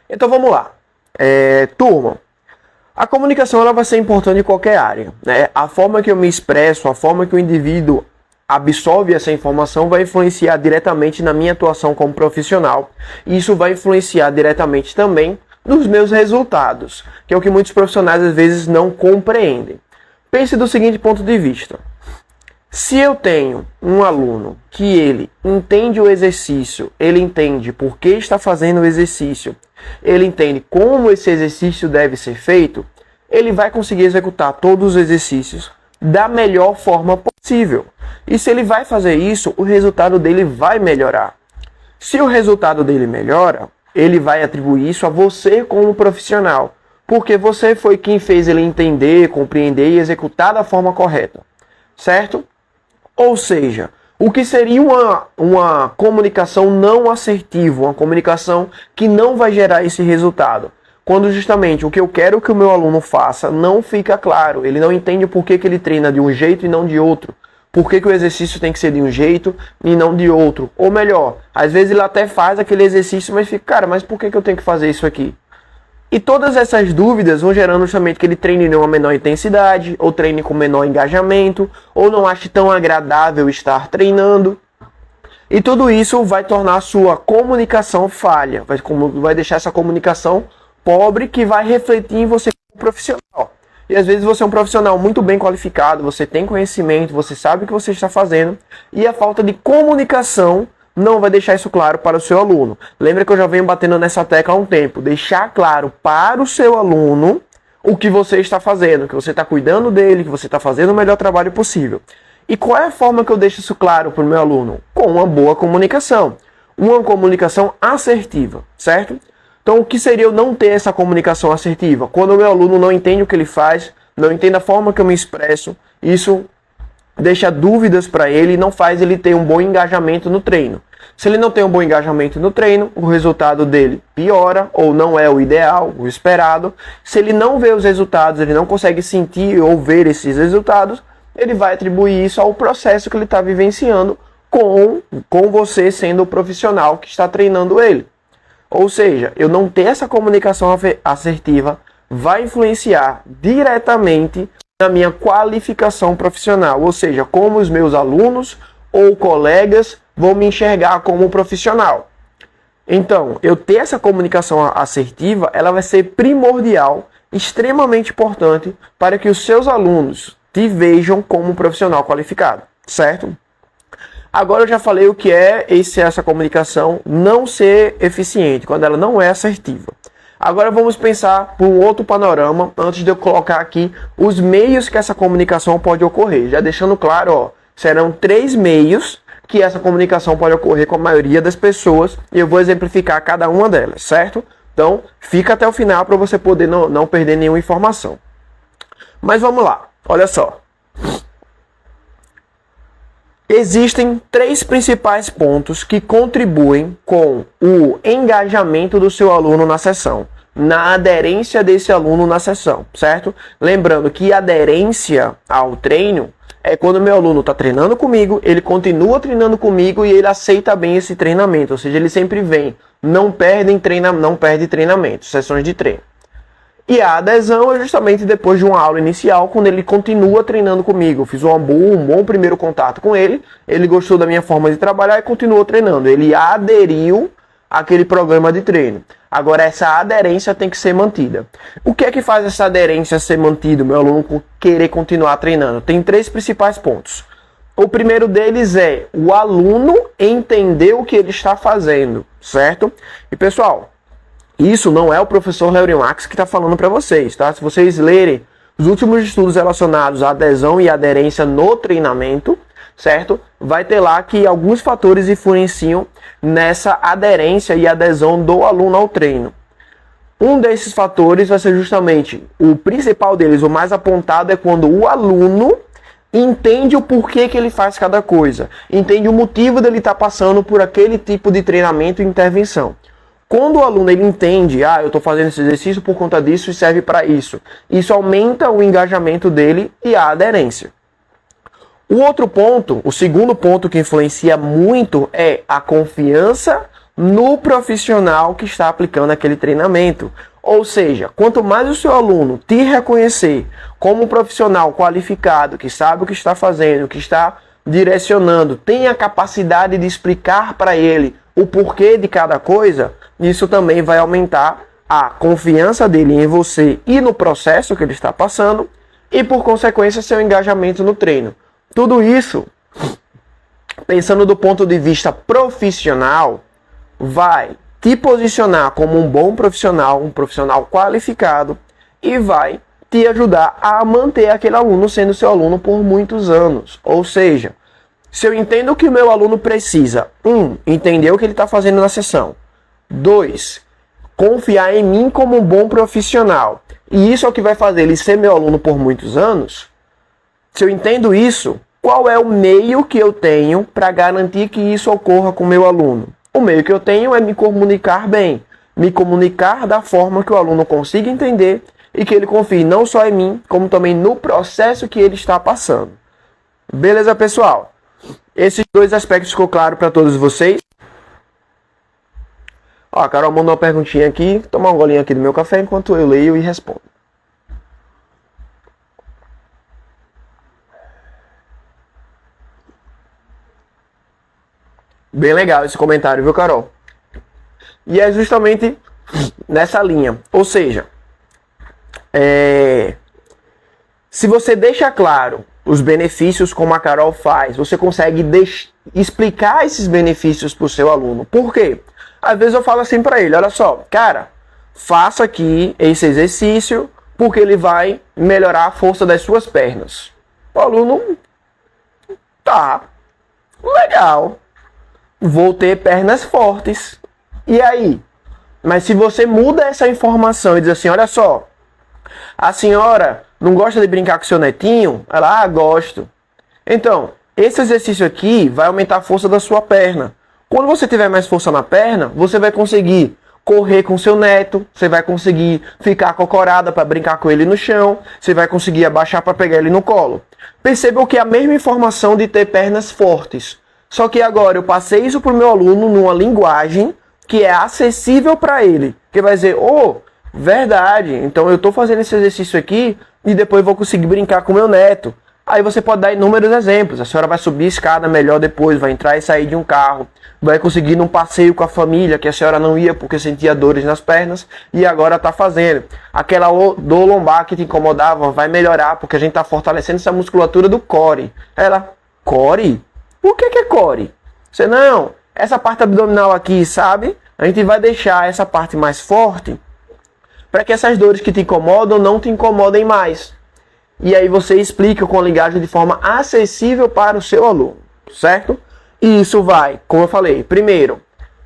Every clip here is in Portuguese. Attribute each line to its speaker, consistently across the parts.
Speaker 1: Então vamos lá. Turma, a comunicação ela vai ser importante em qualquer área, né? A forma que eu me expresso, a forma que o indivíduo absorve essa informação vai influenciar diretamente na minha atuação como profissional. E isso vai influenciar diretamente também nos meus resultados, que é o que muitos profissionais às vezes não compreendem. Pense do seguinte ponto de vista. Se eu tenho um aluno que ele entende o exercício, ele entende por que está fazendo o exercício, ele entende como esse exercício deve ser feito, ele vai conseguir executar todos os exercícios da melhor forma possível. E se ele vai fazer isso, o resultado dele vai melhorar. Se o resultado dele melhora, ele vai atribuir isso a você como profissional, porque você foi quem fez ele entender, compreender e executar da forma correta, certo? Ou seja, o que seria uma comunicação não assertiva, uma comunicação que não vai gerar esse resultado? Quando justamente o que eu quero que o meu aluno faça não fica claro, ele não entende por que ele treina de um jeito e não de outro, por que o exercício tem que ser de um jeito e não de outro. Ou melhor, às vezes ele até faz aquele exercício, mas fica, cara, mas por que eu tenho que fazer isso aqui? E todas essas dúvidas vão gerando justamente que ele treine em uma menor intensidade, ou treine com menor engajamento, ou não ache tão agradável estar treinando. E tudo isso vai tornar a sua comunicação falha, vai deixar essa comunicação pobre que vai refletir em você como profissional. E às vezes você é um profissional muito bem qualificado, você tem conhecimento, você sabe o que você está fazendo, e a falta de comunicação não vai deixar isso claro para o seu aluno. Lembra que eu já venho batendo nessa tecla há um tempo. Deixar claro para o seu aluno o que você está fazendo, que você está cuidando dele, que você está fazendo o melhor trabalho possível. E qual é a forma que eu deixo isso claro para o meu aluno? Com uma boa comunicação. Uma comunicação assertiva, certo? Então, o que seria eu não ter essa comunicação assertiva? Quando o meu aluno não entende o que ele faz, não entende a forma que eu me expresso, isso deixa dúvidas para ele e não faz ele ter um bom engajamento no treino. Se ele não tem um bom engajamento no treino, o resultado dele piora ou não é o ideal, o esperado. Se ele não vê os resultados, ele não consegue sentir ou ver esses resultados, ele vai atribuir isso ao processo que ele está vivenciando com você sendo o profissional que está treinando ele. Ou seja, eu não ter essa comunicação assertiva vai influenciar diretamente na minha qualificação profissional, ou seja, como os meus alunos ou colegas vão me enxergar como profissional. Então, eu ter essa comunicação assertiva, ela vai ser primordial, extremamente importante para que os seus alunos te vejam como um profissional qualificado, certo? Agora eu já falei o que é essa comunicação não ser eficiente, quando ela não é assertiva. Agora vamos pensar por um outro panorama, antes de eu colocar aqui os meios que essa comunicação pode ocorrer. Já deixando claro, ó, serão 3 meios que essa comunicação pode ocorrer com a maioria das pessoas, e eu vou exemplificar cada uma delas, certo? Então, fica até o final para você poder não perder nenhuma informação. Mas vamos lá, olha só. Existem 3 principais pontos que contribuem com o engajamento do seu aluno na sessão, na aderência desse aluno na sessão, certo? Lembrando que aderência ao treino é quando o meu aluno está treinando comigo, ele continua treinando comigo e ele aceita bem esse treinamento, ou seja, ele sempre vem, não perde treinamento, sessões de treino. E a adesão é justamente depois de uma aula inicial, quando ele continua treinando comigo. Eu fiz um bom primeiro contato com ele, ele gostou da minha forma de trabalhar e continuou treinando. Ele aderiu àquele programa de treino. Agora, essa aderência tem que ser mantida. O que é que faz essa aderência ser mantida, meu aluno querer continuar treinando? Tem 3 principais pontos. O primeiro deles é o aluno entender o que ele está fazendo, certo? E pessoal, isso não é o professor Léo Max que está falando para vocês, tá? Se vocês lerem os últimos estudos relacionados à adesão e aderência no treinamento, certo? Vai ter lá que alguns fatores influenciam nessa aderência e adesão do aluno ao treino. Um desses fatores vai ser justamente, o principal deles, o mais apontado, é quando o aluno entende o porquê que ele faz cada coisa, entende o motivo dele estar passando por aquele tipo de treinamento e intervenção. Quando o aluno ele entende, eu estou fazendo esse exercício por conta disso e serve para isso, isso aumenta o engajamento dele e a aderência. O outro ponto, o segundo ponto que influencia muito é a confiança no profissional que está aplicando aquele treinamento. Ou seja, quanto mais o seu aluno te reconhecer como um profissional qualificado, que sabe o que está fazendo, que está direcionando, tem a capacidade de explicar para ele o porquê de cada coisa, isso também vai aumentar a confiança dele em você e no processo que ele está passando e, por consequência, seu engajamento no treino. Tudo isso, pensando do ponto de vista profissional, vai te posicionar como um bom profissional, um profissional qualificado e vai te ajudar a manter aquele aluno sendo seu aluno por muitos anos. Ou seja, se eu entendo o que o meu aluno precisa, entender o que ele está fazendo na sessão. 2, confiar em mim como um bom profissional. E isso é o que vai fazer ele ser meu aluno por muitos anos. Se eu entendo isso, qual é o meio que eu tenho para garantir que isso ocorra com o meu aluno? O meio que eu tenho é me comunicar bem. Me comunicar da forma que o aluno consiga entender e que ele confie não só em mim, como também no processo que ele está passando. Beleza, pessoal? Esses 2 aspectos ficou claro para todos vocês? Ó, a Carol mandou uma perguntinha aqui. Vou tomar um golinho aqui do meu café enquanto eu leio e respondo. Bem legal esse comentário, viu, Carol? E é justamente nessa linha. Ou seja, se você deixa claro os benefícios como a Carol faz, você consegue explicar esses benefícios para o seu aluno. Por quê? Às vezes eu falo assim para ele, olha só, cara, faça aqui esse exercício porque ele vai melhorar a força das suas pernas. O aluno, tá, legal, vou ter pernas fortes. E aí? Mas se você muda essa informação e diz assim, olha só, a senhora não gosta de brincar com seu netinho? Ela, gosto. Então, esse exercício aqui vai aumentar a força da sua perna. Quando você tiver mais força na perna, você vai conseguir correr com seu neto, você vai conseguir ficar acocorada para brincar com ele no chão, você vai conseguir abaixar para pegar ele no colo. Percebam que é a mesma informação de ter pernas fortes. Só que agora eu passei isso para o meu aluno numa linguagem que é acessível para ele. Que vai dizer, verdade, então eu estou fazendo esse exercício aqui e depois vou conseguir brincar com meu neto. Aí você pode dar inúmeros exemplos. A senhora vai subir a escada melhor depois, vai entrar e sair de um carro, vai conseguir ir num passeio com a família, que a senhora não ia porque sentia dores nas pernas e agora está fazendo. Aquela dor lombar que te incomodava vai melhorar porque a gente está fortalecendo essa musculatura do core. Ela, core? O que é core? Você, não, essa parte abdominal aqui, sabe? A gente vai deixar essa parte mais forte para que essas dores que te incomodam não te incomodem mais. E aí você explica com a linguagem de forma acessível para o seu aluno, certo? E isso vai, como eu falei, primeiro,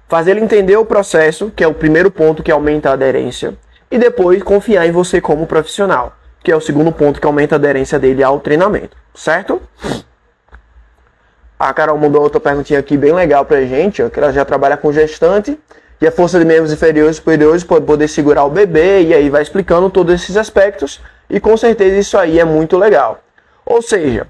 Speaker 1: fazer ele entender o processo, que é o primeiro ponto que aumenta a aderência, e depois confiar em você como profissional, que é o segundo ponto que aumenta a aderência dele ao treinamento, certo? A Carol mandou outra perguntinha aqui bem legal pra gente, ó, que ela já trabalha com gestante, e a força de membros inferiores e superiores para poder segurar o bebê, e aí vai explicando todos esses aspectos, e com certeza isso aí é muito legal. Ou seja,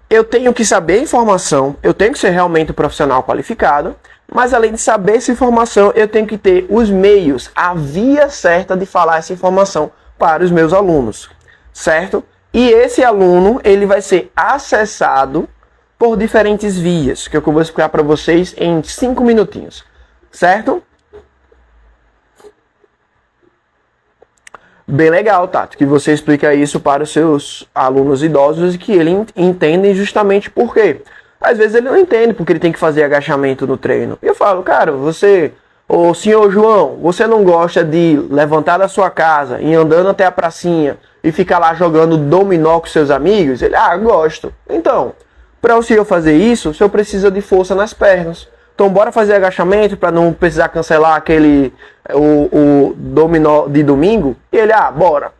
Speaker 1: eu tenho que saber a informação, eu tenho que ser realmente um profissional qualificado, mas além de saber essa informação, eu tenho que ter os meios, a via certa de falar essa informação para os meus alunos, certo? E esse aluno, ele vai ser acessado por diferentes vias, que eu vou explicar para vocês em 5 minutinhos, certo? Bem legal, Tato, que você explica isso para os seus alunos idosos e que eles entendem justamente por quê. Às vezes ele não entende porque ele tem que fazer agachamento no treino. E eu falo, cara, ô senhor João, você não gosta de levantar da sua casa, ir andando até a pracinha e ficar lá jogando dominó com seus amigos? Ele, gosto. Então, para o senhor fazer isso, o senhor precisa de força nas pernas. Então bora fazer agachamento para não precisar cancelar o dominó de domingo? E ele, bora.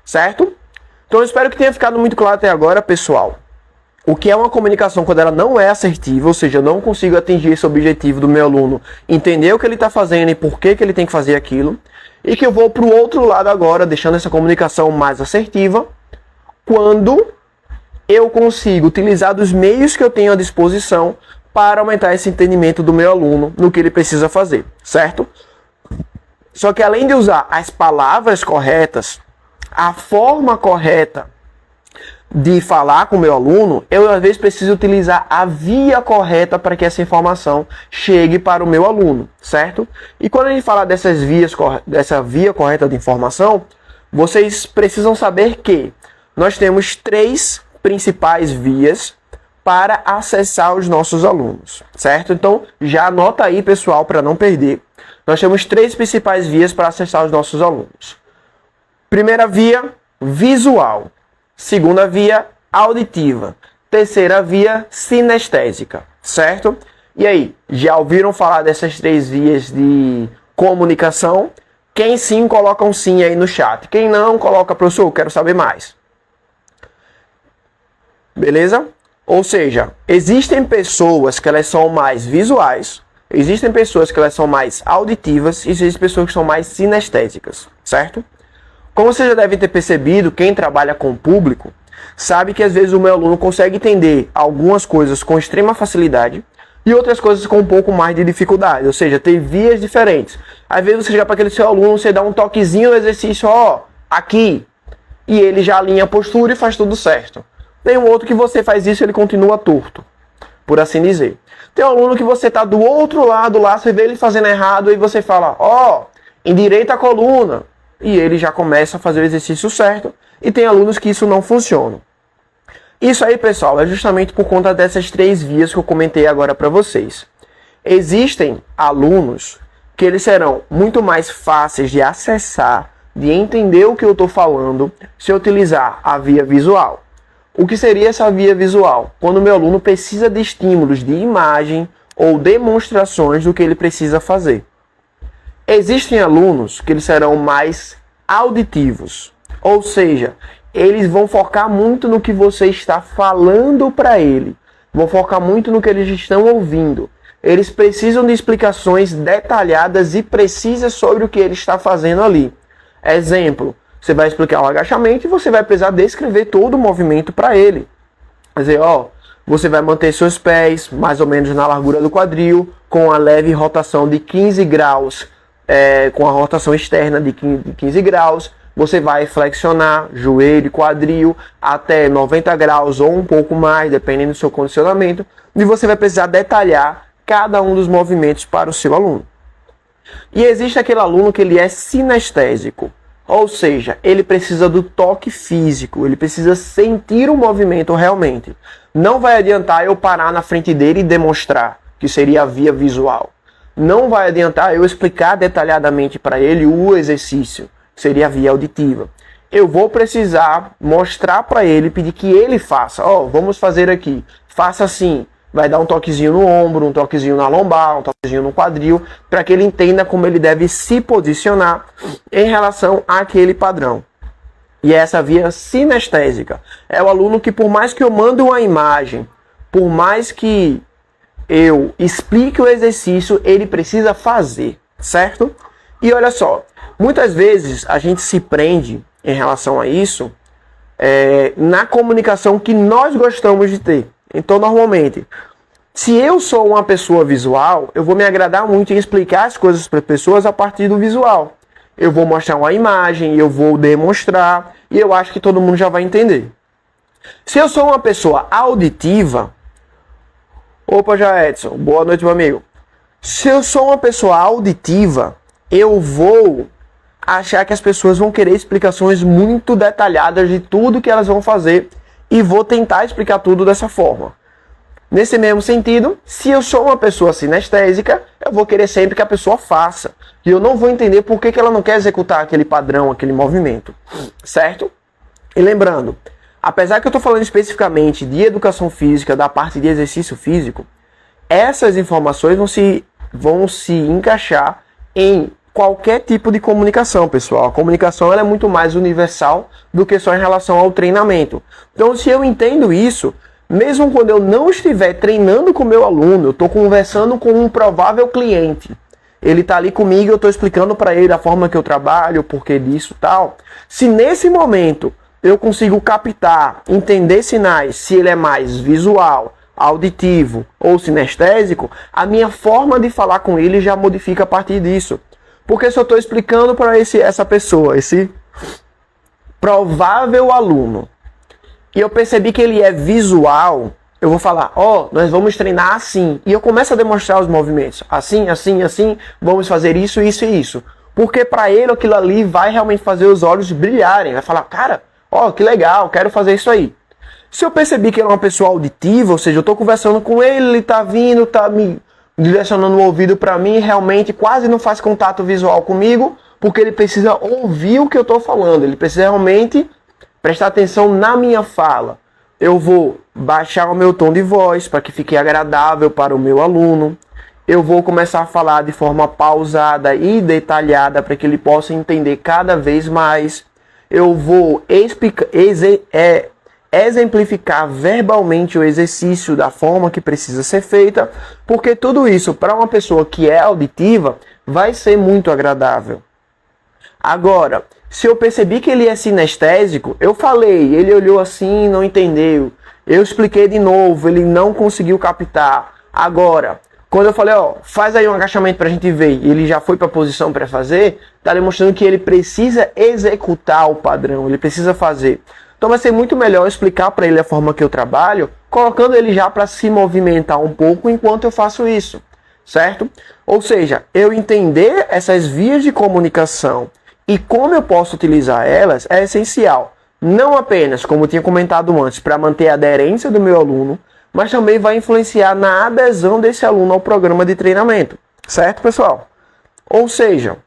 Speaker 1: Certo? Então eu espero que tenha ficado muito claro até agora, pessoal. O que é uma comunicação quando ela não é assertiva, ou seja, eu não consigo atingir esse objetivo do meu aluno, entender o que ele está fazendo e por que ele tem que fazer aquilo. E que eu vou para o outro lado agora, deixando essa comunicação mais assertiva, quando eu consigo utilizar dos meios que eu tenho à disposição para aumentar esse entendimento do meu aluno no que ele precisa fazer, certo? Só que além de usar as palavras corretas, a forma correta de falar com o meu aluno, eu às vezes preciso utilizar a via correta para que essa informação chegue para o meu aluno, certo? E quando a gente fala dessa via correta de informação, vocês precisam saber que nós temos 3 principais vias para acessar os nossos alunos, certo? Então, já anota aí, pessoal, para não perder. Nós temos 3 principais vias para acessar os nossos alunos. Primeira via, visual. Segunda via, auditiva. Terceira via, sinestésica, certo? E aí, já ouviram falar dessas 3 vias de comunicação? Quem sim, coloca um sim aí no chat. Quem não, coloca, professor, eu quero saber mais. Beleza? Ou seja, existem pessoas que elas são mais visuais, existem pessoas que elas são mais auditivas e existem pessoas que são mais sinestésicas, certo? Como vocês já devem ter percebido, quem trabalha com o público sabe que às vezes o meu aluno consegue entender algumas coisas com extrema facilidade e outras coisas com um pouco mais de dificuldade, ou seja, tem vias diferentes. Às vezes você chega para aquele seu aluno, você dá um toquezinho no exercício, ó, aqui, e ele já alinha a postura e faz tudo certo. Tem um outro que você faz isso e ele continua torto, por assim dizer. Tem um aluno que você está do outro lado lá, você vê ele fazendo errado e você fala, ó, endireita a coluna. E ele já começa a fazer o exercício certo. E tem alunos que isso não funciona. Isso aí, pessoal, é justamente por conta dessas 3 vias que eu comentei agora para vocês. Existem alunos que eles serão muito mais fáceis de acessar, de entender o que eu estou falando, se eu utilizar a via visual. O que seria essa via visual? Quando o meu aluno precisa de estímulos de imagem ou demonstrações do que ele precisa fazer. Existem alunos que eles serão mais auditivos, ou seja, eles vão focar muito no que você está falando para ele, vão focar muito no que eles estão ouvindo. Eles precisam de explicações detalhadas e precisas sobre o que ele está fazendo ali. Exemplo, você vai explicar o agachamento e você vai precisar descrever todo o movimento para ele. Quer dizer, ó, você vai manter seus pés mais ou menos na largura do quadril, com a leve rotação de 15 graus, com a rotação externa de 15 graus. Você vai flexionar joelho e quadril até 90 graus ou um pouco mais, dependendo do seu condicionamento. E você vai precisar detalhar cada um dos movimentos para o seu aluno. E existe aquele aluno que ele é sinestésico. Ou seja, ele precisa do toque físico, ele precisa sentir o movimento realmente. Não vai adiantar eu parar na frente dele e demonstrar, que seria a via visual. Não vai adiantar eu explicar detalhadamente para ele o exercício, que seria a via auditiva. Eu vou precisar mostrar para ele, pedir que ele faça. Ó, vamos fazer aqui, faça assim. Vai dar um toquezinho no ombro, um toquezinho na lombar, um toquezinho no quadril, para que ele entenda como ele deve se posicionar em relação àquele padrão. E essa via sinestésica é o aluno que, por mais que eu mande uma imagem, por mais que eu explique o exercício, ele precisa fazer, certo? E olha só, muitas vezes a gente se prende em relação a isso na comunicação que nós gostamos de ter. Então, normalmente, se eu sou uma pessoa visual, eu vou me agradar muito em explicar as coisas para as pessoas a partir do visual. Eu vou mostrar uma imagem, eu vou demonstrar, e eu acho que todo mundo já vai entender. Se eu sou uma pessoa auditiva... Opa, já Edson, boa noite, meu amigo. Se eu sou uma pessoa auditiva, eu vou achar que as pessoas vão querer explicações muito detalhadas de tudo que elas vão fazer, e vou tentar explicar tudo dessa forma. Nesse mesmo sentido, se eu sou uma pessoa sinestésica, eu vou querer sempre que a pessoa faça. E eu não vou entender por que ela não quer executar aquele padrão, aquele movimento. Certo? E lembrando, apesar que eu estou falando especificamente de educação física, da parte de exercício físico, essas informações vão se encaixar em qualquer tipo de comunicação, pessoal. A comunicação ela é muito mais universal do que só em relação ao treinamento. Então, se eu entendo isso, mesmo quando eu não estiver treinando com o meu aluno, eu estou conversando com um provável cliente. Ele está ali comigo, eu estou explicando para ele a forma que eu trabalho, o porquê disso e tal. Se nesse momento eu consigo captar, entender sinais, se ele é mais visual, auditivo ou sinestésico, a minha forma de falar com ele já modifica a partir disso. Porque se eu estou explicando para essa pessoa, esse provável aluno, e eu percebi que ele é visual, eu vou falar, nós vamos treinar assim. E eu começo a demonstrar os movimentos. Assim, assim, assim, vamos fazer isso, isso e isso. Porque para ele aquilo ali vai realmente fazer os olhos brilharem. Vai falar, cara, que legal, quero fazer isso aí. Se eu percebi que ele é uma pessoa auditiva, ou seja, eu estou conversando com ele, ele está vindo, está me direcionando o ouvido para mim, realmente quase não faz contato visual comigo, porque ele precisa ouvir o que eu estou falando, ele precisa realmente prestar atenção na minha fala. Eu vou baixar o meu tom de voz para que fique agradável para o meu aluno. Eu vou começar a falar de forma pausada e detalhada para que ele possa entender cada vez mais. Eu vou exemplificar verbalmente o exercício da forma que precisa ser feita, porque tudo isso, para uma pessoa que é auditiva, vai ser muito agradável. Agora, se eu percebi que ele é sinestésico, eu falei, ele olhou assim, não entendeu. Eu expliquei de novo, ele não conseguiu captar. Agora, quando eu falei, faz aí um agachamento pra gente ver, e ele já foi pra posição para fazer, tá demonstrando que ele precisa executar o padrão, ele precisa fazer. Então vai ser muito melhor explicar para ele a forma que eu trabalho, colocando ele já para se movimentar um pouco enquanto eu faço isso, certo? Ou seja, eu entender essas vias de comunicação e como eu posso utilizar elas é essencial. Não apenas, como eu tinha comentado antes, para manter a aderência do meu aluno, mas também vai influenciar na adesão desse aluno ao programa de treinamento, certo, pessoal? Ou seja,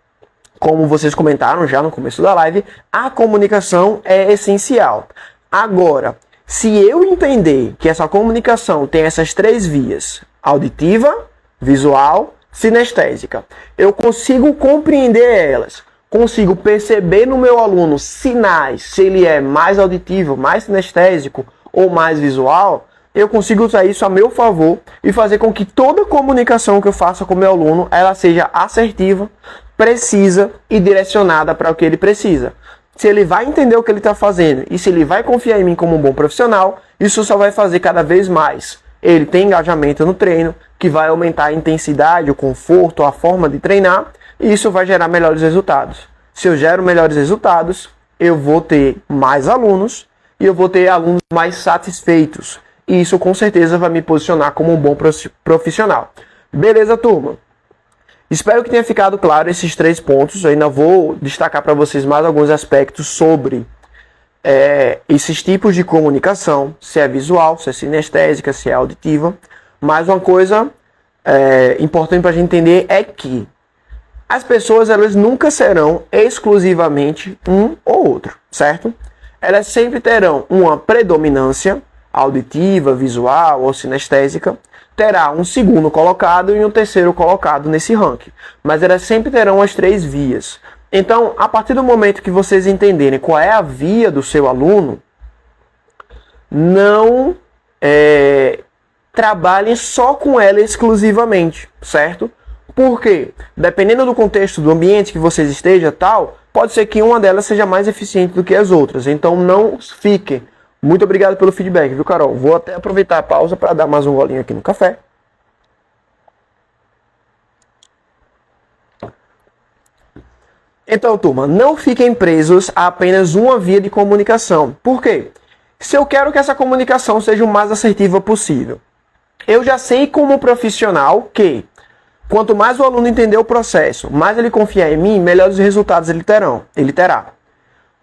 Speaker 1: como vocês comentaram já no começo da live, a comunicação é essencial. Agora, se eu entender que essa comunicação tem essas três vias, auditiva, visual, sinestésica, eu consigo compreender elas, consigo perceber no meu aluno sinais, se ele é mais auditivo, mais sinestésico ou mais visual, eu consigo usar isso a meu favor e fazer com que toda comunicação que eu faça com o meu aluno, ela seja assertiva, precisa e direcionada para o que ele precisa. Se ele vai entender o que ele está fazendo e se ele vai confiar em mim como um bom profissional, isso só vai fazer cada vez mais ele ter engajamento no treino, que vai aumentar a intensidade, o conforto, a forma de treinar, e isso vai gerar melhores resultados. Se eu gero melhores resultados, eu vou ter mais alunos e eu vou ter alunos mais satisfeitos. E isso com certeza vai me posicionar como um bom profissional. Beleza, turma? Espero que tenha ficado claro esses 3 pontos. Eu ainda vou destacar para vocês mais alguns aspectos sobre esses tipos de comunicação, se é visual, se é sinestésica, se é auditiva. Mas uma coisa importante para a gente entender é que as pessoas elas nunca serão exclusivamente um ou outro, certo? Elas sempre terão uma predominância auditiva, visual ou sinestésica, terá um segundo colocado e um terceiro colocado nesse ranking. Mas elas sempre terão as 3 vias. Então, a partir do momento que vocês entenderem qual é a via do seu aluno, não trabalhem só com ela exclusivamente, certo? Porque, dependendo do contexto, do ambiente que vocês estejam, pode ser que uma delas seja mais eficiente do que as outras. Então, não fiquem. Muito obrigado pelo feedback, viu, Carol? Vou até aproveitar a pausa para dar mais um golinho aqui no café. Então, turma, não fiquem presos a apenas uma via de comunicação. Por quê? Se eu quero que essa comunicação seja o mais assertiva possível, eu já sei como profissional que quanto mais o aluno entender o processo, mais ele confiar em mim, melhores resultados ele terá.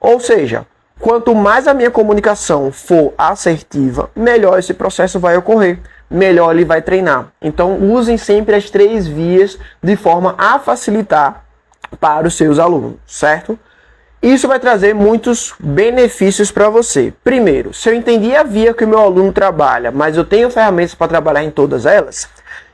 Speaker 1: Ou seja, quanto mais a minha comunicação for assertiva, melhor esse processo vai ocorrer, melhor ele vai treinar. Então, usem sempre as 3 vias de forma a facilitar para os seus alunos, certo? Isso vai trazer muitos benefícios para você. Primeiro, se eu entendi a via que o meu aluno trabalha, mas eu tenho ferramentas para trabalhar em todas elas,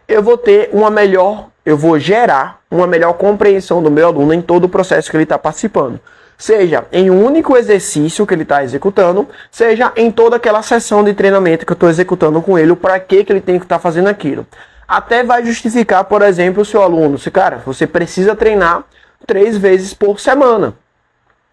Speaker 1: eu vou gerar uma melhor compreensão do meu aluno em todo o processo que ele está participando. Seja em um único exercício que ele está executando, seja em toda aquela sessão de treinamento que eu estou executando com ele, para que ele tem que estar fazendo aquilo. Até vai justificar, por exemplo, o seu aluno. Cara, você precisa treinar 3 vezes por semana.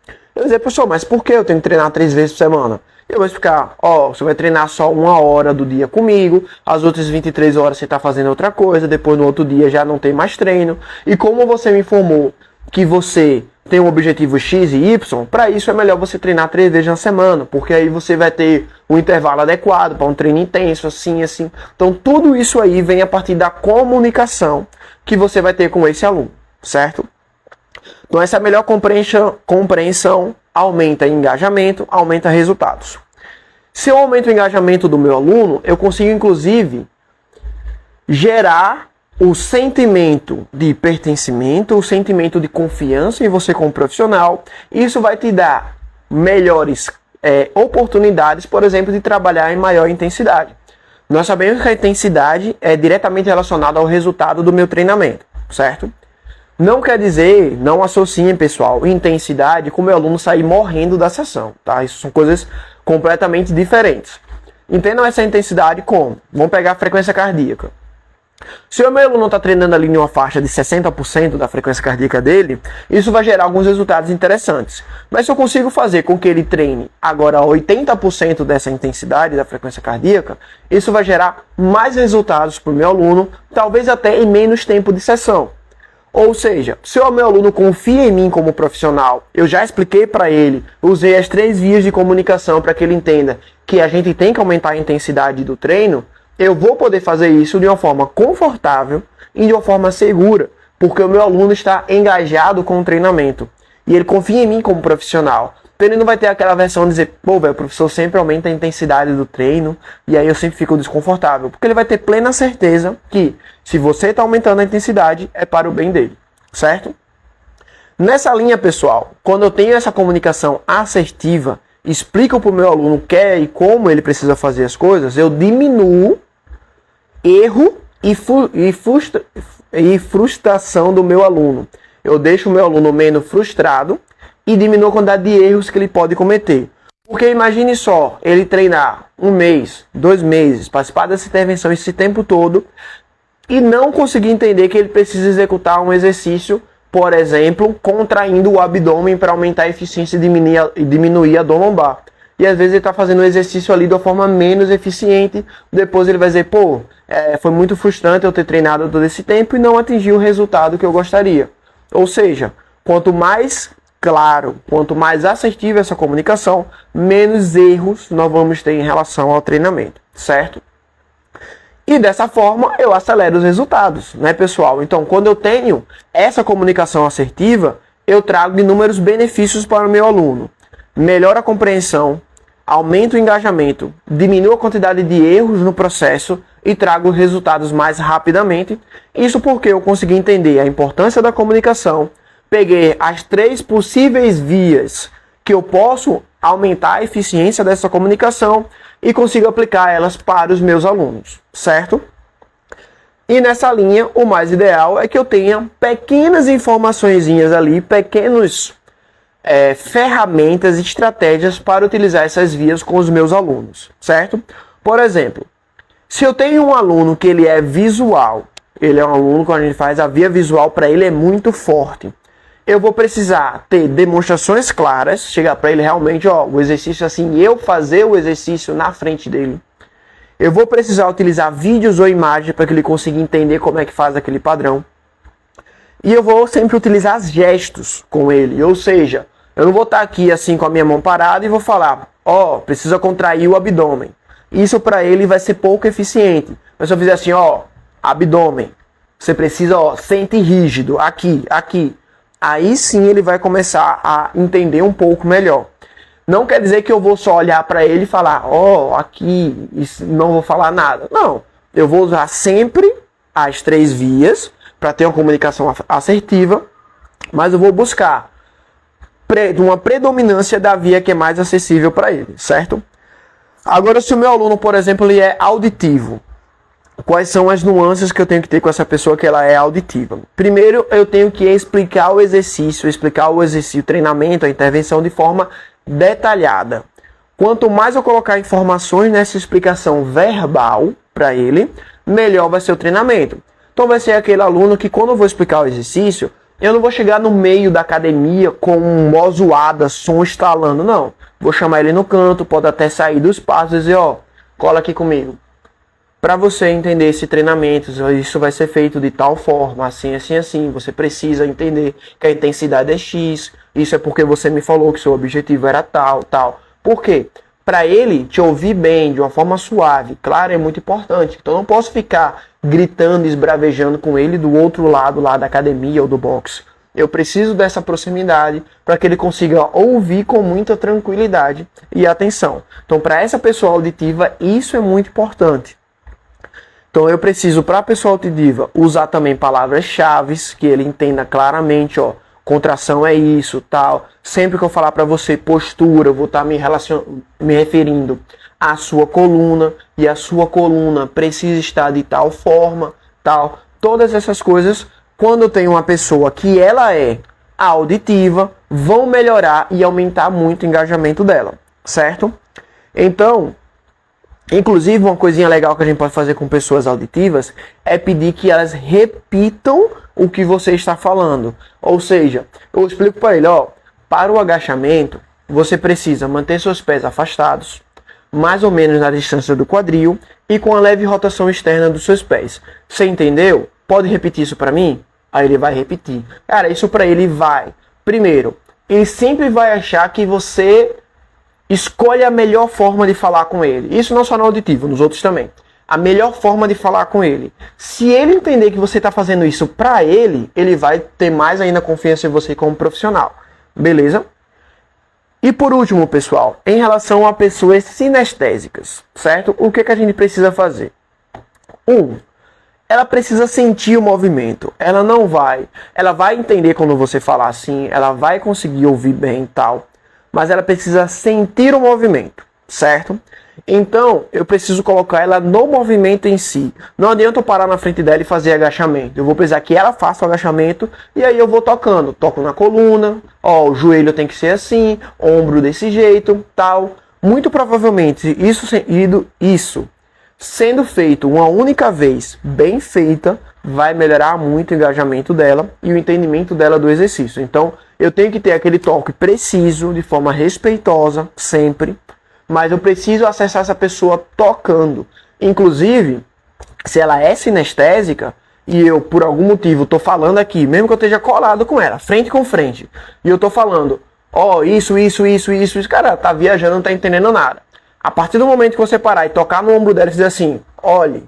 Speaker 1: Eu vou dizer, professor, mas por que eu tenho que treinar 3 vezes por semana? Eu vou explicar, ó, você vai treinar só 1 hora do dia comigo, as outras 23 horas você está fazendo outra coisa, depois no outro dia já não tem mais treino. E como você me informou que você tem um objetivo X e Y, para isso é melhor você treinar 3 vezes na semana, porque aí você vai ter um intervalo adequado para um treino intenso, assim, assim. Então tudo isso aí vem a partir da comunicação que você vai ter com esse aluno, certo? Então essa melhor compreensão aumenta engajamento, aumenta resultados. Se eu aumento o engajamento do meu aluno, eu consigo inclusive gerar o sentimento de pertencimento, o sentimento de confiança em você como profissional. Isso vai te dar melhores oportunidades, por exemplo, de trabalhar em maior intensidade. Nós sabemos que a intensidade é diretamente relacionada ao resultado do meu treinamento, certo? Não quer dizer, não associem, pessoal, intensidade com o meu aluno sair morrendo da sessão, tá? Isso são coisas completamente diferentes. Entendam essa intensidade como? Vamos pegar a frequência cardíaca. Se o meu aluno está treinando ali em uma faixa de 60% da frequência cardíaca dele, isso vai gerar alguns resultados interessantes. Mas se eu consigo fazer com que ele treine agora 80% dessa intensidade da frequência cardíaca, isso vai gerar mais resultados para o meu aluno, talvez até em menos tempo de sessão. Ou seja, se o meu aluno confia em mim como profissional, eu já expliquei para ele, usei as 3 vias de comunicação para que ele entenda que a gente tem que aumentar a intensidade do treino, eu vou poder fazer isso de uma forma confortável e de uma forma segura, porque o meu aluno está engajado com o treinamento e ele confia em mim como profissional. Então ele não vai ter aquela versão de dizer, pô, velho, o professor sempre aumenta a intensidade do treino e aí eu sempre fico desconfortável, porque ele vai ter plena certeza que se você está aumentando a intensidade é para o bem dele, certo? Nessa linha, pessoal, quando eu tenho essa comunicação assertiva, explico para o meu aluno o que é e como ele precisa fazer as coisas, eu diminuo erro e frustração do meu aluno. Eu deixo o meu aluno menos frustrado e diminuo a quantidade de erros que ele pode cometer. Porque imagine só, ele treinar 1 mês, 2 meses, participar dessa intervenção esse tempo todo e não conseguir entender que ele precisa executar um exercício, por exemplo, contraindo o abdômen para aumentar a eficiência e diminuir a dor lombar. E às vezes ele está fazendo o exercício ali de uma forma menos eficiente. Depois ele vai dizer, pô, foi muito frustrante eu ter treinado todo esse tempo e não atingir o resultado que eu gostaria. Ou seja, quanto mais claro, quanto mais assertiva essa comunicação, menos erros nós vamos ter em relação ao treinamento, certo? E dessa forma eu acelero os resultados, né, pessoal? Então, quando eu tenho essa comunicação assertiva, eu trago inúmeros benefícios para o meu aluno. Melhora a compreensão, aumento o engajamento, diminuo a quantidade de erros no processo e trago resultados mais rapidamente. Isso porque eu consegui entender a importância da comunicação, peguei as 3 possíveis vias que eu posso aumentar a eficiência dessa comunicação e consigo aplicar elas para os meus alunos, certo? E nessa linha, o mais ideal é que eu tenha pequenas informaçõezinhas ali, pequenos ferramentas e estratégias para utilizar essas vias com os meus alunos, certo? Por exemplo, se eu tenho um aluno que ele é visual, ele é um aluno que a gente faz a via visual para ele é muito forte, eu vou precisar ter demonstrações claras, chegar para ele realmente, ó, o exercício assim, eu fazer o exercício na frente dele. Eu vou precisar utilizar vídeos ou imagens para que ele consiga entender como é que faz aquele padrão. E eu vou sempre utilizar gestos com ele, ou seja, eu não vou estar aqui assim com a minha mão parada e vou falar, ó, precisa contrair o abdômen. Isso para ele vai ser pouco eficiente. Mas se eu fizer assim, ó, abdômen, você precisa, ó, sente rígido, aqui, aqui. Aí sim ele vai começar a entender um pouco melhor. Não quer dizer que eu vou só olhar para ele e falar, ó, aqui, não vou falar nada. Não, eu vou usar sempre as 3 vias para ter uma comunicação assertiva, mas eu vou buscar uma predominância da via que é mais acessível para ele, certo? Agora, se o meu aluno, por exemplo, ele é auditivo, quais são as nuances que eu tenho que ter com essa pessoa que ela é auditiva? Primeiro, eu tenho que explicar o exercício, o treinamento, a intervenção de forma detalhada. Quanto mais eu colocar informações nessa explicação verbal para ele, melhor vai ser o treinamento. Então vai ser aquele aluno que quando eu vou explicar o exercício, Eu não vou chegar no meio da academia com uma zoada, som estalando, não. Vou chamar ele no canto, pode até sair dos passos e dizer, ó, cola aqui comigo. Para você entender esse treinamento, isso vai ser feito de tal forma, assim, assim, assim. Você precisa entender que a intensidade é X. Isso é porque você me falou que seu objetivo era tal, tal. Por quê? Para ele te ouvir bem, de uma forma suave, claro, é muito importante. Então eu não posso ficar gritando, esbravejando com ele do outro lado lá da academia ou do boxe. Eu preciso dessa proximidade para que ele consiga ouvir com muita tranquilidade e atenção. Então, para essa pessoa auditiva, isso é muito importante. Então eu preciso, para a pessoa auditiva, usar também palavras-chave que ele entenda claramente, ó, contração é isso, tal. Sempre que eu falar para você postura, eu vou estar me referindo à sua coluna, e a sua coluna precisa estar de tal forma, tal. Todas essas coisas, quando eu tenho uma pessoa que ela é auditiva, vão melhorar e aumentar muito o engajamento dela, certo? Então, inclusive, uma coisinha legal que a gente pode fazer com pessoas auditivas é pedir que elas repitam o que você está falando. Ou seja, eu explico para ele, ó, para o agachamento, você precisa manter seus pés afastados, mais ou menos na distância do quadril e com a leve rotação externa dos seus pés. Você entendeu? Pode repetir isso para mim? Aí ele vai repetir. Cara, isso para ele vai. Primeiro, ele sempre vai achar que você escolhe a melhor forma de falar com ele. Isso não só no auditivo, nos outros também. A melhor forma de falar com ele. Se ele entender que você está fazendo isso para ele, ele vai ter mais ainda confiança em você como profissional. Beleza? E por último, pessoal, em relação a pessoas sinestésicas, certo? O que a gente precisa fazer? Ela precisa sentir o movimento. Ela vai entender quando você falar assim, ela vai conseguir ouvir bem e tal, mas ela precisa sentir o movimento, certo? Então, eu preciso colocar ela no movimento em si. Não adianta eu parar na frente dela e fazer agachamento. Eu vou precisar que ela faça o agachamento e aí eu vou tocando. Toco na coluna, ó, o joelho tem que ser assim, ombro desse jeito, tal. Muito provavelmente, isso sendo feito uma única vez, bem feita, vai melhorar muito o engajamento dela e o entendimento dela do exercício. Então, eu tenho que ter aquele toque preciso, de forma respeitosa, sempre. Mas eu preciso acessar essa pessoa tocando. Inclusive, se ela é sinestésica e eu, por algum motivo, estou falando aqui, mesmo que eu esteja colado com ela, frente com frente, e eu estou falando, ó, isso, cara, tá viajando, não tá entendendo nada. A partir do momento que você parar e tocar no ombro dela e dizer assim, olhe,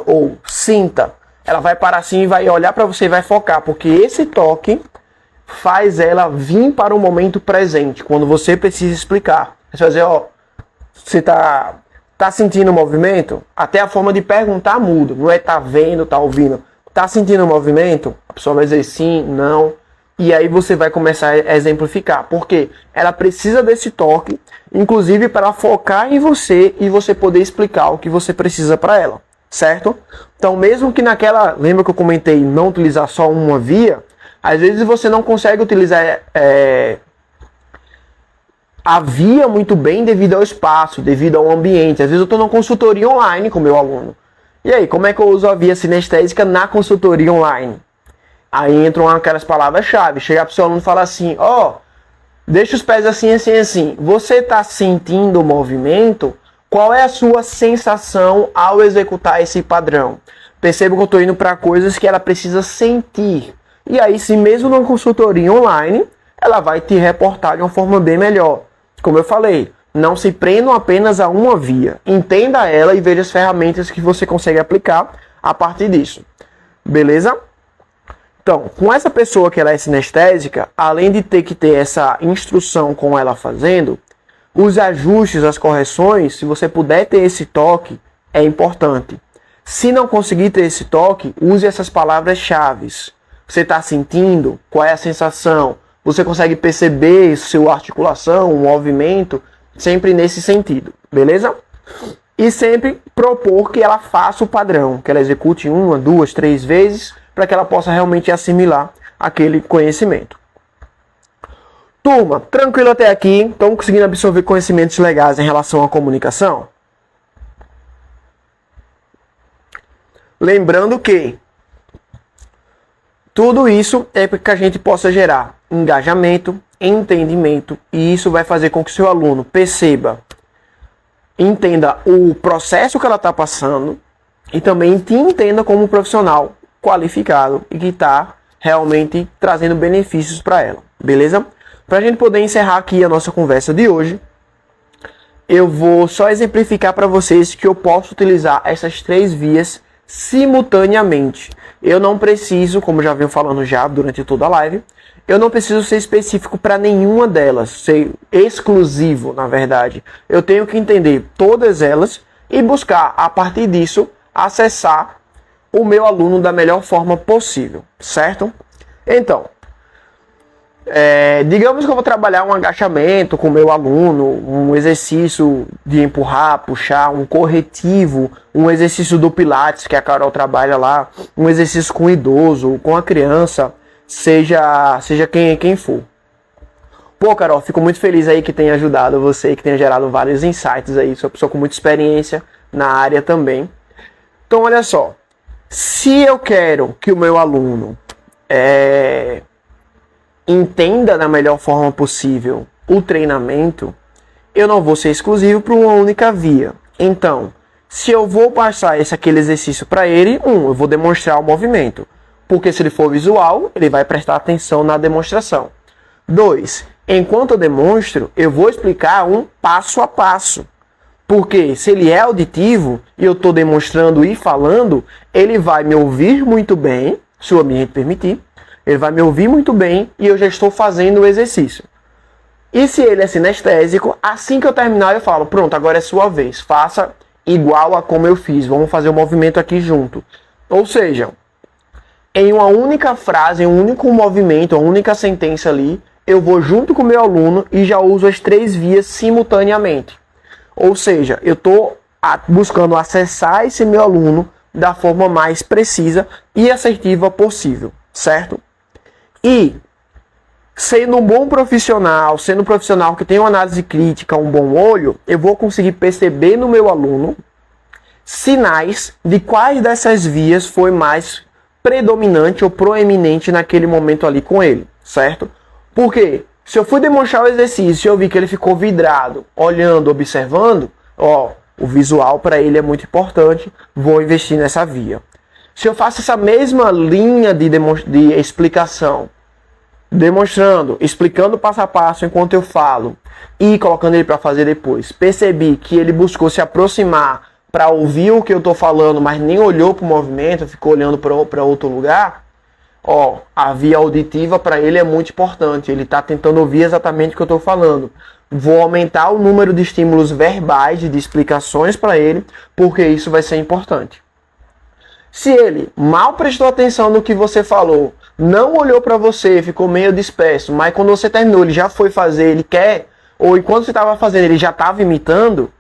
Speaker 1: ou sinta, ela vai parar assim e vai olhar para você e vai focar, porque esse toque faz ela vir para o momento presente, quando você precisa explicar. Você vai dizer, ó, você tá sentindo o movimento? Até a forma de perguntar muda. Não é tá vendo, tá ouvindo. Tá sentindo o movimento? A pessoa vai dizer sim, não. E aí você vai começar a exemplificar. Porque ela precisa desse toque, inclusive para focar em você e você poder explicar o que você precisa para ela. Certo? Então, mesmo que naquela... Lembra que eu comentei não utilizar só uma via? Às vezes você não consegue utilizar... a via muito bem devido ao espaço, devido ao ambiente. Às vezes eu estou numa consultoria online com o meu aluno. E aí, como é que eu uso a via sinestésica na consultoria online? Aí entram aquelas palavras-chave. Chegar para o seu aluno e falar assim, ó, deixa os pés assim, assim, assim. Você está sentindo o movimento? Qual é a sua sensação ao executar esse padrão? Perceba que eu estou indo para coisas que ela precisa sentir. E aí, se mesmo numa consultoria online, ela vai te reportar de uma forma bem melhor. Como eu falei, não se prendam apenas a uma via. Entenda ela e veja as ferramentas que você consegue aplicar a partir disso. Beleza? Então, com essa pessoa que ela é sinestésica, além de ter que ter essa instrução com ela fazendo, os ajustes, as correções, se você puder ter esse toque, é importante. Se não conseguir ter esse toque, use essas palavras-chave. Você está sentindo? Qual é a sensação? Você consegue perceber sua articulação, o movimento, sempre nesse sentido, beleza? E sempre propor que ela faça o padrão, que ela execute 1, 2, 3 vezes, para que ela possa realmente assimilar aquele conhecimento. Turma, tranquilo até aqui? Estão conseguindo absorver conhecimentos legais em relação à comunicação? Lembrando que Tudo isso é para que a gente possa gerar engajamento, entendimento, e isso vai fazer com que o seu aluno perceba, entenda o processo que ela está passando e também te entenda como um profissional qualificado e que está realmente trazendo benefícios para ela, beleza? Para a gente poder encerrar aqui a nossa conversa de hoje, eu vou só exemplificar para vocês que eu posso utilizar essas 3 vias simultaneamente. Eu não preciso, como já venho falando já durante toda a live, eu não preciso ser específico para nenhuma delas, ser exclusivo, na verdade. Eu tenho que entender todas elas e buscar, a partir disso, acessar o meu aluno da melhor forma possível, certo? Então, digamos que eu vou trabalhar um agachamento com o meu aluno, um exercício de empurrar, puxar, um corretivo, um exercício do Pilates, que a Carol trabalha lá, um exercício com o idoso, com a criança, seja quem for. Pô, Carol, fico muito feliz aí que tenha ajudado você, que tenha gerado vários insights aí, sou uma pessoa com muita experiência na área também. Então, olha só, se eu quero que o meu aluno entenda da melhor forma possível o treinamento, eu não vou ser exclusivo para uma única via. Então, se eu vou passar aquele exercício para ele, eu vou demonstrar o movimento. Porque se ele for visual, ele vai prestar atenção na demonstração. 2, enquanto eu demonstro, eu vou explicar um passo a passo. Porque se ele é auditivo e eu estou demonstrando e falando, ele vai me ouvir muito bem, se o ambiente permitir. Ele vai me ouvir muito bem e eu já estou fazendo o exercício. E se ele é sinestésico, assim que eu terminar eu falo, pronto, agora é sua vez. Faça igual a como eu fiz. Vamos fazer o movimento aqui junto. Ou seja, em uma única frase, em um único movimento, uma única sentença ali, eu vou junto com o meu aluno e já uso as 3 vias simultaneamente. Ou seja, eu estou buscando acessar esse meu aluno da forma mais precisa e assertiva possível, certo? E, sendo um bom profissional, sendo um profissional que tem uma análise crítica, um bom olho, eu vou conseguir perceber no meu aluno sinais de quais dessas vias foi mais predominante ou proeminente naquele momento ali com ele, certo? Porque se eu fui demonstrar o exercício e eu vi que ele ficou vidrado, olhando, observando, o visual para ele é muito importante, vou investir nessa via. Se eu faço essa mesma linha de explicação, demonstrando, explicando passo a passo enquanto eu falo e colocando ele para fazer depois, percebi que ele buscou se aproximar para ouvir o que eu estou falando, mas nem olhou para o movimento, ficou olhando para outro lugar, a via auditiva para ele é muito importante. Ele está tentando ouvir exatamente o que eu estou falando. Vou aumentar o número de estímulos verbais, de explicações para ele, porque isso vai ser importante. Se ele mal prestou atenção no que você falou, não olhou para você, ficou meio disperso, mas quando você terminou, ele já foi fazer, ele quer, ou enquanto você estava fazendo, ele já estava imitando,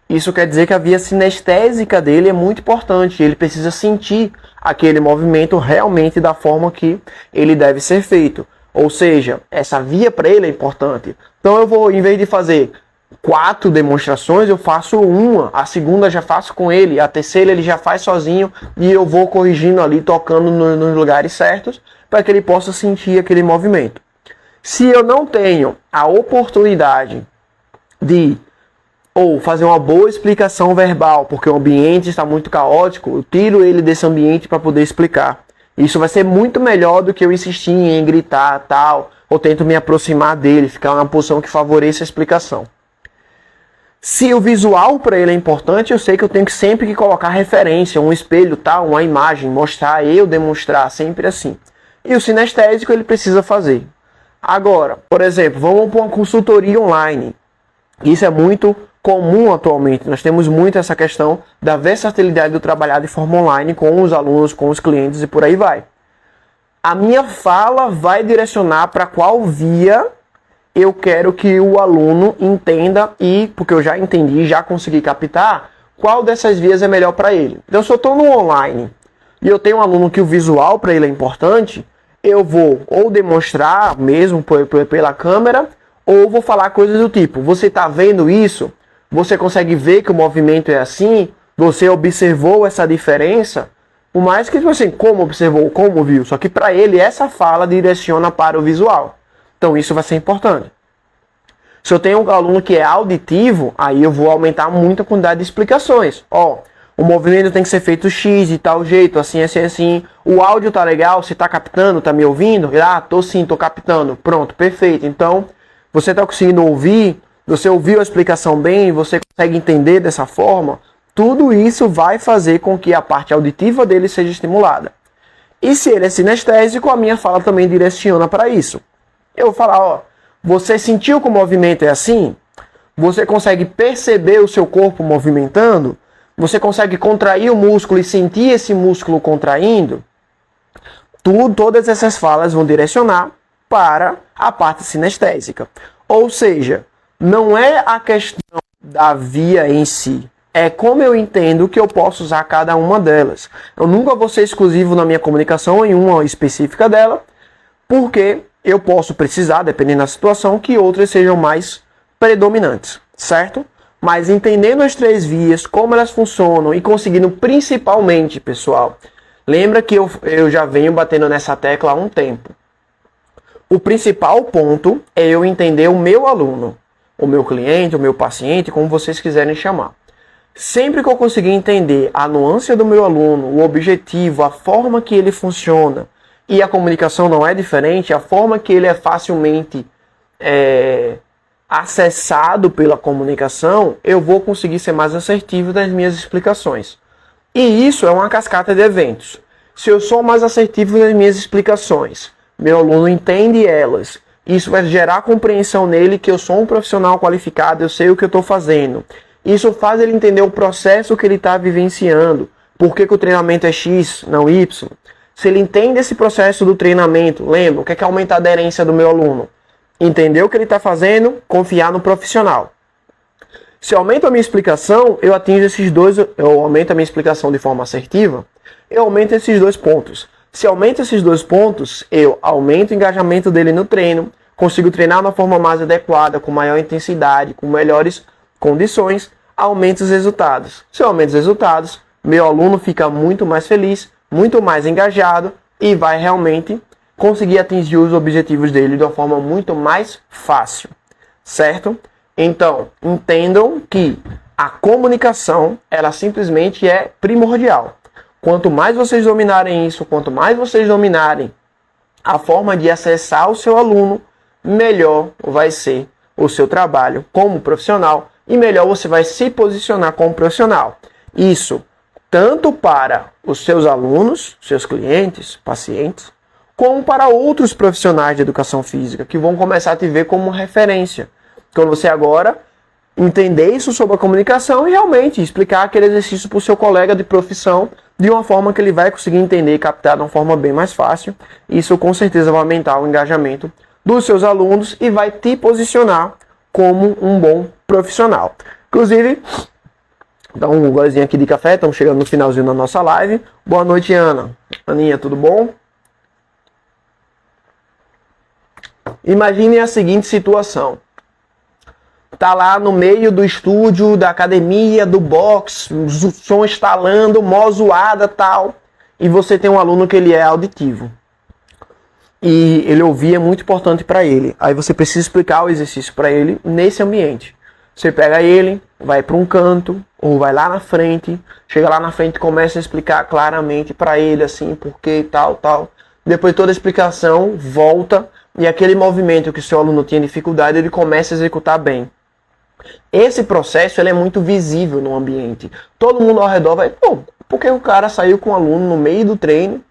Speaker 1: isso quer dizer que a via sinestésica dele é muito importante. Ele precisa sentir aquele movimento realmente da forma que ele deve ser feito. Ou seja, essa via para ele é importante. Então eu vou, em vez de fazer 4 demonstrações, eu faço uma. A segunda já faço com ele. A terceira ele já faz sozinho. E eu vou corrigindo ali, tocando nos lugares certos, para que ele possa sentir aquele movimento. Se eu não tenho a oportunidade de fazer uma boa explicação verbal, porque o ambiente está muito caótico, eu tiro ele desse ambiente para poder explicar. Isso vai ser muito melhor do que eu insistir em gritar, tal, ou tento me aproximar dele, ficar numa posição que favoreça a explicação. Se o visual para ele é importante, eu sei que eu tenho que sempre colocar referência, um espelho, tal, uma imagem, mostrar, eu demonstrar, sempre assim. E o sinestésico ele precisa fazer. Agora, por exemplo, vamos para uma consultoria online. Isso é muito comum atualmente. Nós temos muito essa questão da versatilidade do trabalhar de forma online com os alunos, com os clientes e por aí vai. A minha fala vai direcionar para qual via eu quero que o aluno entenda porque eu já entendi, já consegui captar qual dessas vias é melhor para ele. Então, se eu estou no online e eu tenho um aluno que o visual para ele é importante, eu vou ou demonstrar mesmo pela câmera, ou vou falar coisas do tipo, você está vendo isso? Você consegue ver que o movimento é assim? Você observou essa diferença? Por mais que, tipo assim, como observou, como viu. Só que para ele, essa fala direciona para o visual. Então, isso vai ser importante. Se eu tenho um aluno que é auditivo, aí eu vou aumentar muito a quantidade de explicações. Ó, o movimento tem que ser feito X de tal jeito, assim, assim, assim. O áudio tá legal, você tá captando, tá me ouvindo? Ah, tô sim, tô captando. Pronto, perfeito. Então, você tá conseguindo ouvir, você ouviu a explicação bem, você consegue entender dessa forma. Tudo isso vai fazer com que a parte auditiva dele seja estimulada. E se ele é sinestésico, a minha fala também direciona para isso. Eu vou falar, ó, você sentiu que o movimento é assim? Você consegue perceber o seu corpo movimentando? Você consegue contrair o músculo e sentir esse músculo contraindo? Todas essas falas vão direcionar para a parte sinestésica. Ou seja, não é a questão da via em si. É como eu entendo que eu posso usar cada uma delas. Eu nunca vou ser exclusivo na minha comunicação em uma específica dela, porque eu posso precisar, dependendo da situação, que outras sejam mais predominantes, certo? Mas entendendo as três vias, como elas funcionam e conseguindo principalmente, pessoal, lembra que eu já venho batendo nessa tecla há um tempo. O principal ponto é eu entender o meu aluno, o meu cliente, o meu paciente, como vocês quiserem chamar. Sempre que eu conseguir entender a nuance do meu aluno, o objetivo, a forma que ele funciona, e a comunicação não é diferente, a forma que ele é facilmente acessado pela comunicação, eu vou conseguir ser mais assertivo nas minhas explicações. E isso é uma cascata de eventos. Se eu sou mais assertivo nas minhas explicações, meu aluno entende elas, isso vai gerar compreensão nele que eu sou um profissional qualificado, eu sei o que eu estou fazendo. Isso faz ele entender o processo que ele está vivenciando. Por que o treinamento é X, não Y? Se ele entende esse processo do treinamento, lembra, o que é aumentar a aderência do meu aluno? Entender o que ele está fazendo, confiar no profissional. Se eu aumento a minha explicação, eu atingo esses dois, eu aumento a minha explicação de forma assertiva, eu aumento esses dois pontos. Se eu aumento esses dois pontos, eu aumento o engajamento dele no treino, consigo treinar de uma forma mais adequada, com maior intensidade, com melhores condições, aumento os resultados. Se eu aumento os resultados, meu aluno fica muito mais feliz, muito mais engajado e vai realmente conseguir atingir os objetivos dele de uma forma muito mais fácil, certo? Então, entendam que a comunicação, ela simplesmente é primordial. Quanto mais vocês dominarem isso, quanto mais vocês dominarem a forma de acessar o seu aluno, melhor vai ser o seu trabalho como profissional e melhor você vai se posicionar como profissional. Isso tanto para os seus alunos, seus clientes, pacientes, como para outros profissionais de educação física que vão começar a te ver como referência. Quando você agora entender isso sobre a comunicação e realmente explicar aquele exercício para o seu colega de profissão de uma forma que ele vai conseguir entender e captar de uma forma bem mais fácil. Isso com certeza vai aumentar o engajamento dos seus alunos e vai te posicionar como um bom profissional. Inclusive, dá um golezinho aqui de café, estamos chegando no finalzinho da nossa live. Boa noite, Ana. Aninha, tudo bom? Imagine a seguinte situação. Tá lá no meio do estúdio, da academia, do box, o som estalando, mó zoada, tal. E você tem um aluno que ele é auditivo. E ele ouvir é muito importante para ele. Aí você precisa explicar o exercício para ele nesse ambiente. Você pega ele, vai para um canto, ou vai lá na frente, chega lá na frente e começa a explicar claramente para ele, assim, por que tal, tal. Depois de toda a explicação, volta, e aquele movimento que o seu aluno tinha dificuldade, ele começa a executar bem. Esse processo ele é muito visível no ambiente. Todo mundo ao redor vai, pô, porque o cara saiu com o aluno no meio do treino,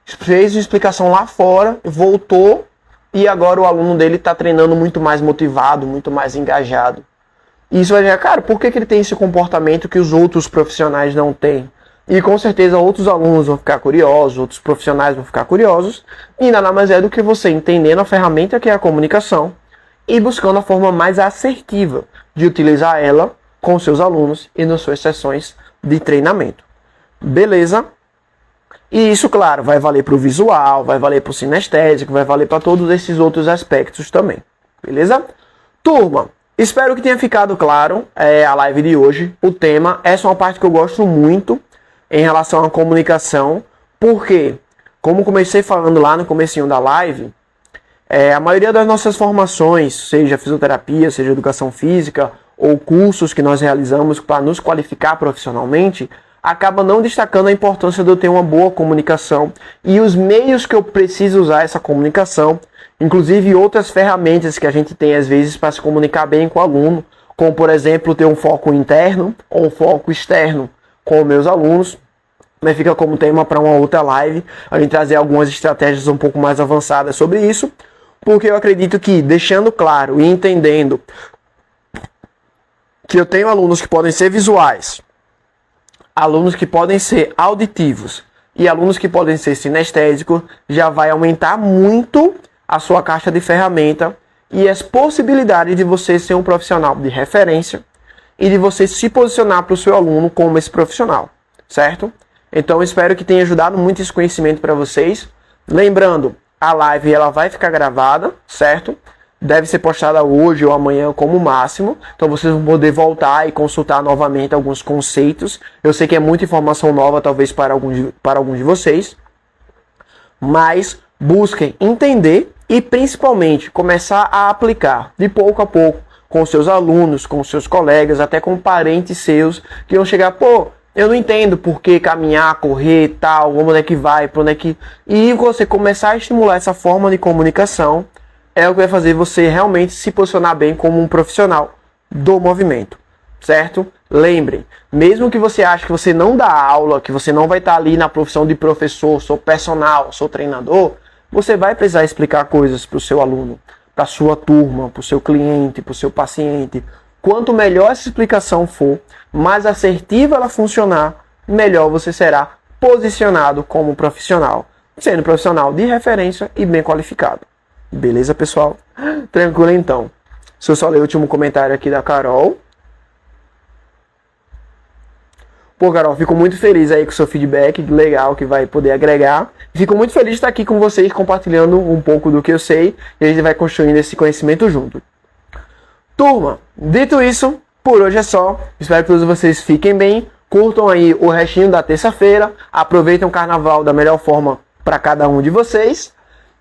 Speaker 1: fez a explicação lá fora, voltou, e agora o aluno dele está treinando muito mais motivado, muito mais engajado. E isso vai dizer, cara, por que ele tem esse comportamento que os outros profissionais não têm? E com certeza outros alunos vão ficar curiosos, outros profissionais vão ficar curiosos, e nada mais é do que você entendendo a ferramenta que é a comunicação e buscando a forma mais assertiva de utilizar ela com seus alunos e nas suas sessões de treinamento. Beleza? E isso, claro, vai valer para o visual, vai valer para o sinestésico, vai valer para todos esses outros aspectos também. Beleza? Turma, espero que tenha ficado claro a live de hoje. O tema, essa é uma parte que eu gosto muito. em relação à comunicação, porque, como comecei falando lá no comecinho da live, a maioria das nossas formações, seja fisioterapia, seja educação física, ou cursos que nós realizamos para nos qualificar profissionalmente, acaba não destacando a importância de eu ter uma boa comunicação e os meios que eu preciso usar essa comunicação, inclusive outras ferramentas que a gente tem às vezes para se comunicar bem com o aluno, como por exemplo ter um foco interno ou um foco externo com os meus alunos. Mas fica como tema para uma outra live, a gente trazer algumas estratégias um pouco mais avançadas sobre isso, porque eu acredito que deixando claro e entendendo que eu tenho alunos que podem ser visuais, alunos que podem ser auditivos e alunos que podem ser sinestésicos, já vai aumentar muito a sua caixa de ferramenta e as possibilidades de você ser um profissional de referência e de você se posicionar para o seu aluno como esse profissional, certo? Então espero que tenha ajudado muito esse conhecimento para vocês. Lembrando, a live ela vai ficar gravada, certo? Deve ser postada hoje ou amanhã como máximo. Então vocês vão poder voltar e consultar novamente alguns conceitos. Eu sei que é muita informação nova, talvez para alguns de vocês. Mas busquem entender e principalmente começar a aplicar de pouco a pouco com seus alunos, com seus colegas, até com parentes seus que vão chegar, pô, eu não entendo por que caminhar, correr, tal, onde é que vai, para onde é que... E você começar a estimular essa forma de comunicação é o que vai fazer você realmente se posicionar bem como um profissional do movimento, certo? Lembrem, mesmo que você ache que você não dá aula, que você não vai estar ali na profissão de professor, sou personal, sou treinador, você vai precisar explicar coisas para o seu aluno, para a sua turma, para o seu cliente, para o seu paciente. Quanto melhor essa explicação for, mais assertiva ela funcionar, melhor você será posicionado como profissional, sendo profissional de referência e bem qualificado. Beleza, pessoal? Tranquilo, então. Se eu só ler o último comentário aqui da Carol. Pô, Carol, fico muito feliz aí com o seu feedback, legal, que vai poder agregar. Fico muito feliz de estar aqui com vocês, compartilhando um pouco do que eu sei, e a gente vai construindo esse conhecimento junto. Turma, dito isso, por hoje é só. Espero que todos vocês fiquem bem, curtam aí o restinho da terça-feira, aproveitem o carnaval da melhor forma para cada um de vocês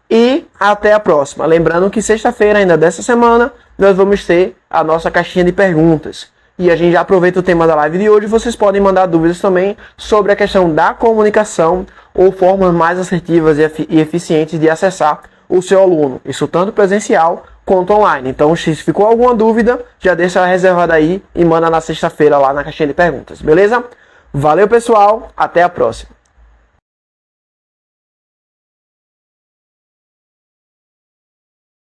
Speaker 1: e até a próxima. Lembrando que sexta-feira ainda dessa semana nós vamos ter a nossa caixinha de perguntas. E a gente já aproveita o tema da live de hoje, vocês podem mandar dúvidas também sobre a questão da comunicação ou formas mais assertivas e eficientes de acessar o seu aluno. Isso tanto presencial quanto online. Então, se ficou alguma dúvida, já deixa ela reservada aí e manda na sexta-feira lá na caixinha de perguntas, beleza? Valeu, pessoal. Até a próxima.